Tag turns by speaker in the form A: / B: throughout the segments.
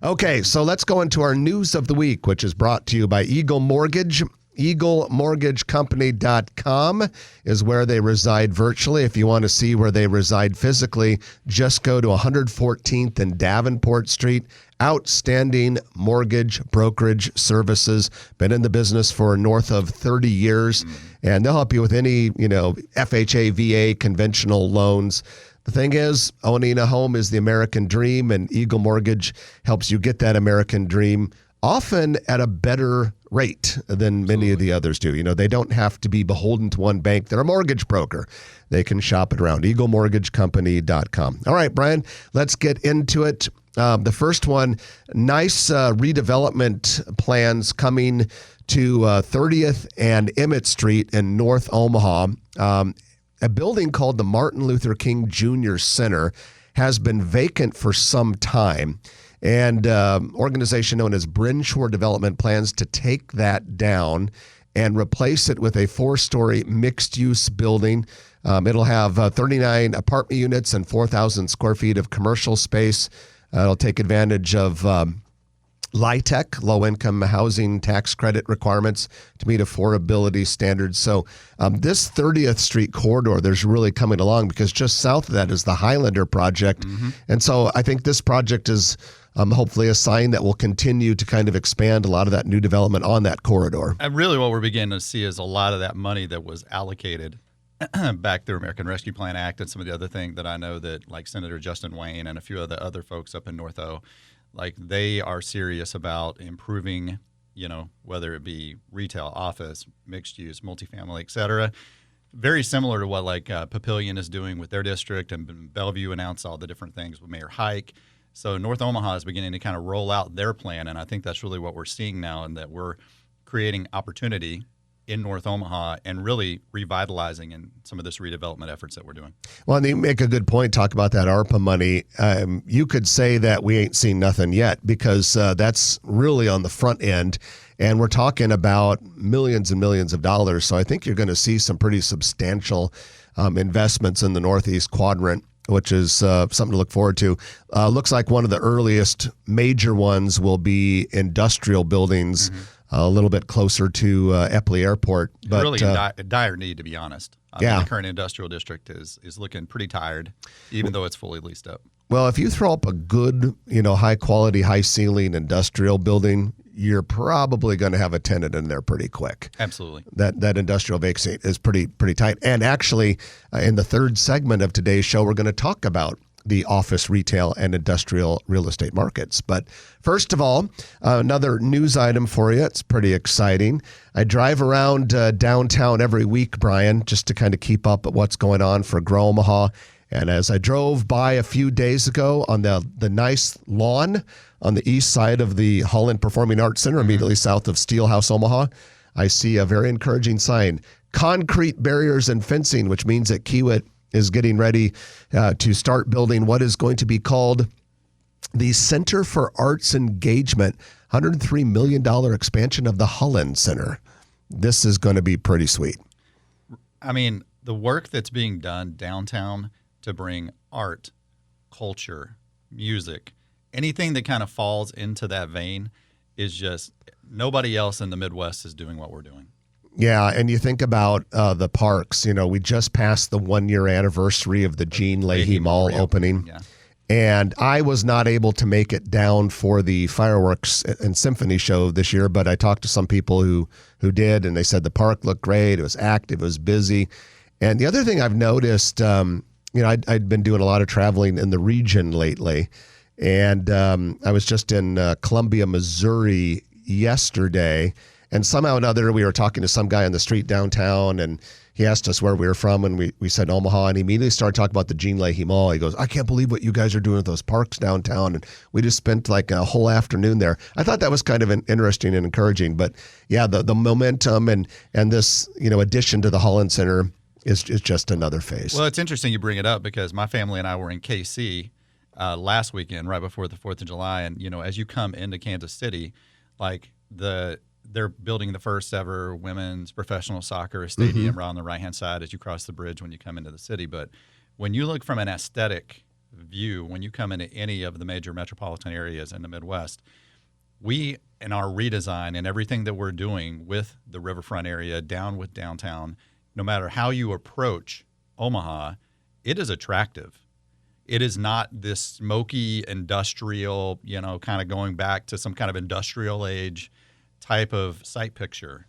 A: Okay, so let's go into our news of the week, which is brought to you by Eagle Mortgage. EagleMortgageCompany.com is where they reside virtually. If you want to see where they reside physically, just go to 114th and Davenport Street. Outstanding mortgage brokerage services. Been in the business for north of 30 years, and they'll help you with any, FHA, VA, conventional loans. The thing is, owning a home is the American dream, and Eagle Mortgage helps you get that American dream often at a better rate than many of the others do. They don't have to be beholden to one bank. They're a mortgage broker. They can shop it around. EagleMortgageCompany.com. All right, Brian, let's get into it. The first one, nice redevelopment plans coming to 30th and Emmett Street in North Omaha. A building called the Martin Luther King Jr. Center has been vacant for some time. And organization known as Brinshore Development plans to take that down and replace it with a 4-story mixed-use building. It'll have 39 apartment units and 4,000 square feet of commercial space. It'll take advantage of LIHTC, low-income housing tax credit requirements to meet affordability standards. So this 30th Street corridor, there's really coming along because just south of that is the Highlander project. And so I think this project is hopefully a sign that will continue to kind of expand a lot of that new development on that corridor.
B: And really what we're beginning to see is a lot of that money that was allocated back through American Rescue Plan Act and some of the other things that I know that like Senator Justin Wayne and a few of the other folks up in North O, like they are serious about improving, whether it be retail, office, mixed use, multifamily, et cetera. Very similar to what like Papillion is doing with their district, and Bellevue announced all the different things with Mayor Hike. So North Omaha is beginning to kind of roll out their plan, and I think that's really what we're seeing now, and that we're creating opportunity in North Omaha and really revitalizing in some of this redevelopment efforts that we're doing.
A: Well, and you make a good point, talk about that ARPA money. You could say that we ain't seen nothing yet because that's really on the front end, and we're talking about millions and millions of dollars. So I think you're going to see some pretty substantial investments in the Northeast quadrant, which is something to look forward to. Looks like one of the earliest major ones will be industrial buildings, a little bit closer to Eppley Airport. But
B: really in dire need, to be honest. I mean, the current industrial district is looking pretty tired, even though it's fully leased up.
A: Well, if you throw up a good, high quality, high ceiling industrial building, you're probably going to have a tenant in there pretty quick.
B: Absolutely.
A: That industrial vacancy is pretty tight. And actually, in the third segment of today's show, we're going to talk about the office, retail, and industrial real estate markets. But first of all, another news item for you. It's pretty exciting. I drive around downtown every week, Brian, just to kind of keep up at what's going on for Grow Omaha. And as I drove by a few days ago on the nice lawn on the east side of the Holland Performing Arts Center, immediately south of Steelhouse, Omaha, I see a very encouraging sign. Concrete barriers and fencing, which means that Kiewit is getting ready to start building what is going to be called the Center for Arts Engagement, $103 million expansion of the Holland Center. This is going to be pretty sweet.
B: I mean, the work that's being done downtown to bring art, culture, music, anything that kind of falls into that vein is just nobody else in the Midwest is doing what we're doing.
A: Yeah, and you think about the parks. We just passed the 1-year anniversary of the Gene Leahy Mall opening.
B: Yeah.
A: And I was not able to make it down for the fireworks and symphony show this year, but I talked to some people who did, and they said the park looked great. It was active. It was busy. And the other thing I've noticed, I'd been doing a lot of traveling in the region lately, and I was just in Columbia, Missouri yesterday, and somehow or another we were talking to some guy on the street downtown, and he asked us where we were from, and we said Omaha, and he immediately started talking about the Gene Leahy Mall. He goes, I can't believe what you guys are doing with those parks downtown, and we just spent like a whole afternoon there. I thought that was kind of interesting and encouraging, but yeah, the momentum and this addition to the Holland Center is just another phase.
B: Well, it's interesting you bring it up because my family and I were in KC last weekend, right before the 4th of July, and as you come into Kansas City, like they're building the first ever women's professional soccer stadium right on the right-hand side as you cross the bridge when you come into the city. But when you look from an aesthetic view when you come into any of the major metropolitan areas in the Midwest. We, in our redesign and everything that we're doing with the riverfront area, down with downtown, no matter how you approach Omaha, it is attractive. It is not this smoky industrial, kind of going back to some kind of industrial age type of site picture.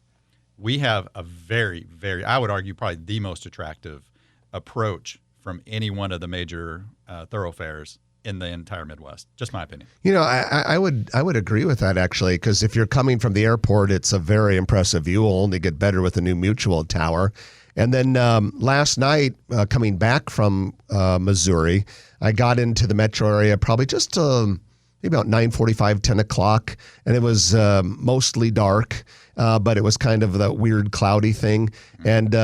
B: We have a very, very, I would argue, probably the most attractive approach from any one of the major thoroughfares in the entire Midwest. Just my opinion.
A: I would agree with that, actually, because if you're coming from the airport, it's a very impressive view. Will only get better with the new Mutual Tower. And then last night, coming back from Missouri, I got into the metro area probably just maybe about 9:45, 10 o'clock, and it was mostly dark, but it was kind of that weird cloudy thing. And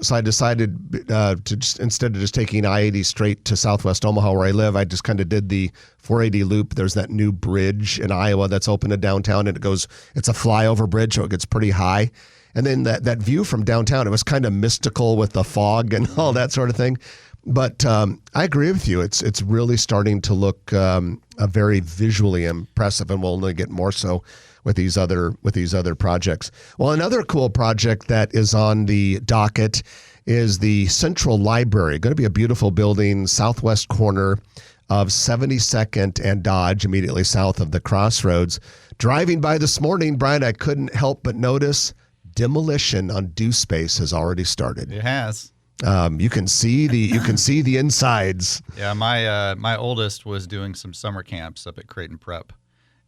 A: so I decided to just, instead of just taking I-80 straight to Southwest Omaha where I live, I just kind of did the 480 loop. There's that new bridge in Iowa that's open to downtown, and it's a flyover bridge, so it gets pretty high. And then that view from downtown, it was kind of mystical with the fog and all that sort of thing. But I agree with you. It's really starting to look very visually impressive, and will only get more so with these other projects. Well, another cool project that is on the docket is the Central Library. Going to be a beautiful building, southwest corner of 72nd and Dodge, immediately south of the crossroads. Driving by this morning, Brian, I couldn't help but notice demolition on DoSpace has already started.
B: It has.
A: You can see the insides.
B: Yeah, my oldest was doing some summer camps up at Creighton Prep,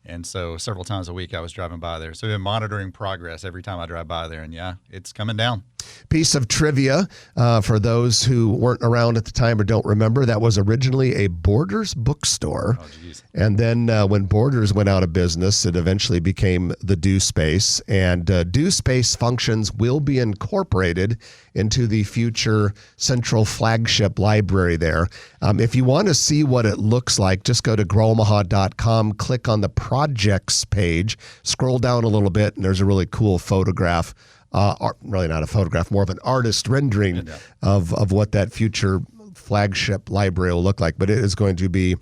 B: and so several times a week I was driving by there. So we've been monitoring progress every time I drive by there, and yeah, it's coming down.
A: Piece of trivia for those who weren't around at the time or don't remember, that was originally a Borders bookstore.
B: Oh, geez.
A: And then when Borders went out of business, it eventually became the DoSpace. And DoSpace functions will be incorporated into the future central flagship library there. If you want to see what it looks like, just go to growomaha.com, click on the projects page, scroll down a little bit, and there's a really cool photograph. Really not a photograph, more of an artist rendering of what that future flagship library will look like. But it is going to be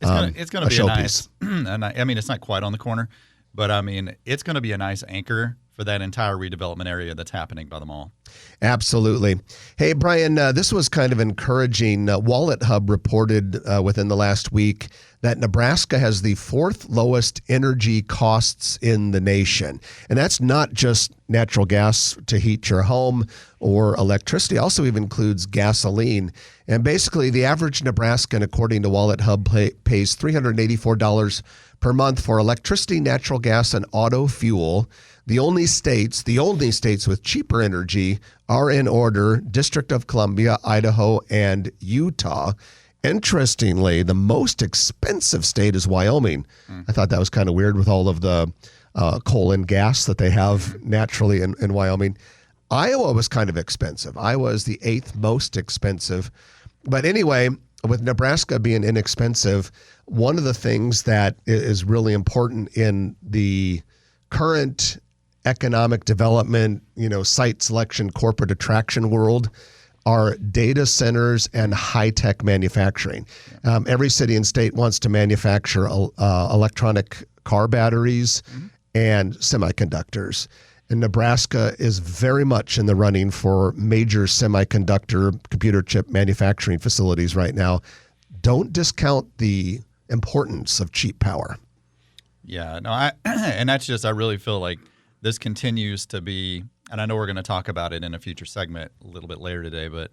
B: it's going to be a
A: showpiece.
B: nice. I mean, it's not quite on the corner, but I mean, it's going to be a nice anchor for that entire redevelopment area that's happening by the mall.
A: Absolutely. Hey, Brian, this was kind of encouraging. Wallet Hub reported within the last week that Nebraska has the fourth lowest energy costs in the nation. And that's not just natural gas to heat your home or electricity. It also even includes gasoline. And basically, the average Nebraskan, according to Wallet Hub, pays $384 per month for electricity, natural gas, and auto fuel. The only states with cheaper energy are in order: District of Columbia, Idaho, and Utah. Interestingly, the most expensive state is Wyoming. I thought that was kind of weird with all of the coal and gas that they have naturally in Wyoming. Iowa was kind of expensive. Iowa is the 8th most expensive. But anyway, with Nebraska being inexpensive, one of the things that is really important in the current economic development, site selection, corporate attraction world are data centers and high-tech manufacturing. Every city and state wants to manufacture electronic car batteries and semiconductors. And Nebraska is very much in the running for major semiconductor computer chip manufacturing facilities right now. Don't discount the importance of cheap power.
B: Yeah, no, and that's just, I really feel like this continues to be, and I know we're going to talk about it in a future segment a little bit later today, but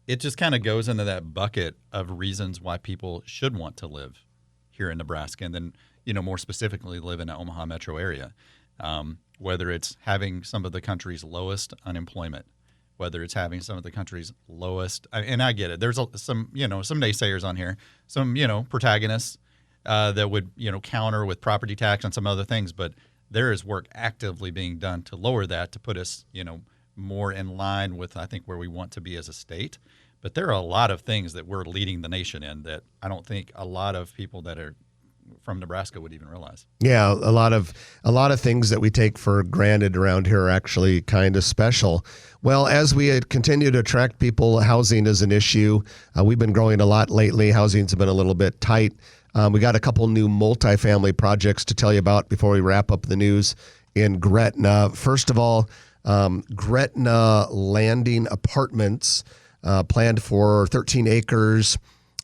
B: it just kind of goes into that bucket of reasons why people should want to live here in Nebraska, and then, more specifically live in the Omaha metro area. Whether it's having some of the country's lowest unemployment, whether it's having some of the country's lowest, and I get it. There's some naysayers on here, some, protagonists that would, counter with property tax and some other things, but there is work actively being done to lower that, to put us, more in line with, I think, where we want to be as a state. But there are a lot of things that we're leading the nation in that I don't think a lot of people that are from Nebraska would even realize.
A: Yeah, a lot of things that we take for granted around here are actually kind of special. Well, as we continue to attract people, housing is an issue. We've been growing a lot lately. Housing's been a little bit tight. We got a couple new multifamily projects to tell you about before we wrap up the news in Gretna. First of all, Gretna Landing Apartments, planned for 13 acres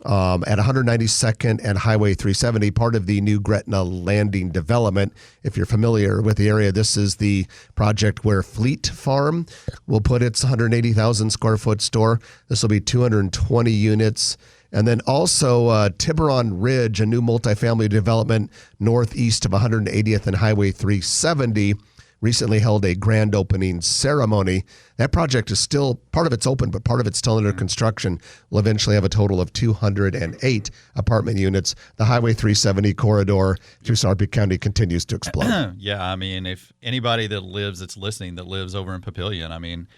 A: at 192nd and Highway 370, part of the new Gretna Landing development. If you're familiar with the area, this is the project where Fleet Farm will put its 180,000 square foot store. This will be 220 units. And then also Tiburon Ridge, a new multifamily development northeast of 180th and Highway 370, recently held a grand opening ceremony. That project is still, part of it's open, but part of it's still under construction. Will eventually have a total of 208 apartment units. The Highway 370 corridor through Sarpy County continues to explode.
B: Yeah, I mean, if anybody that's listening, that lives over in Papillion, I mean,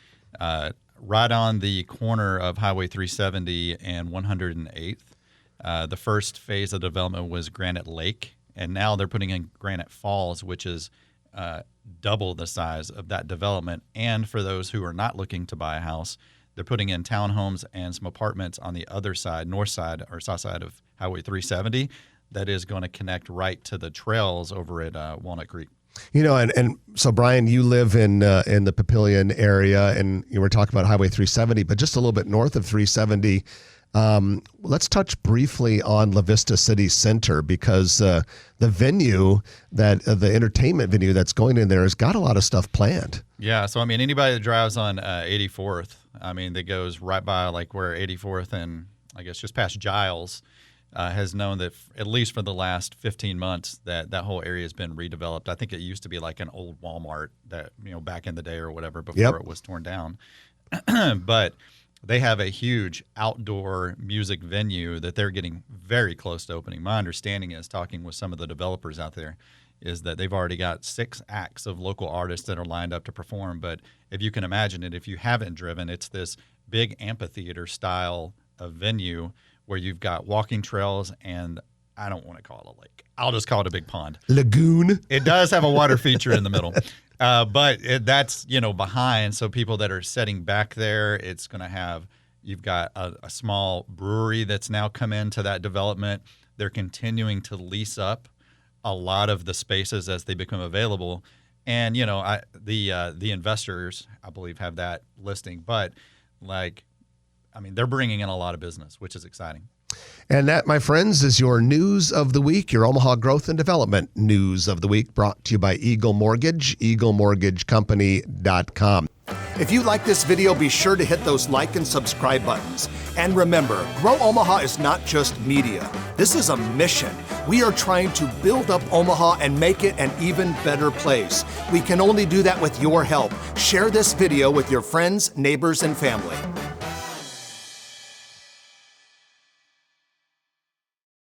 B: right on the corner of Highway 370 and 108th, the first phase of development was Granite Lake, and now they're putting in Granite Falls, which is double the size of that development. And for those who are not looking to buy a house, they're putting in townhomes and some apartments on the other side, north side or south side of Highway 370, that is going to connect right to the trails over at Walnut Creek.
A: You know, and so Brian, you live in the Papillion area, and you were talking about Highway 370, but just a little bit north of 370. Let's touch briefly on La Vista City Center, because the venue, the entertainment venue that's going in there has got a lot of stuff planned. Yeah.
B: So, I mean, anybody that drives on 84th, I mean, that goes right by like where 84th and I guess just past Giles, has known that at least for the last 15 months that whole area has been redeveloped. I think it used to be like an old Walmart that, back in the day or whatever before it was torn down. But they have a huge outdoor music venue that they're getting very close to opening. My understanding is, talking with some of the developers out there, is that they've already got 6 acts of local artists that are lined up to perform. But if you can imagine it, if you haven't driven, it's this big amphitheater style of venue where you've got walking trails, and I don't want to call it a lake. I'll just call it a big pond.
A: Lagoon.
B: It does have a water feature in the middle. But that's, behind. So people that are sitting back there, it's going to have, you've got a small brewery that's now come into that development. They're continuing to lease up a lot of the spaces as they become available. And, the investors, I believe, have that listing. But they're bringing in a lot of business, which is exciting.
A: And that, my friends, is your news of the week, your Omaha Growth and Development news of the week, brought to you by Eagle Mortgage, eaglemortgagecompany.com. If you like this video, be sure to hit those like and subscribe buttons. And remember, Grow Omaha is not just media. This is a mission. We are trying to build up Omaha and make it an even better place. We can only do that with your help. Share this video with your friends, neighbors, and family.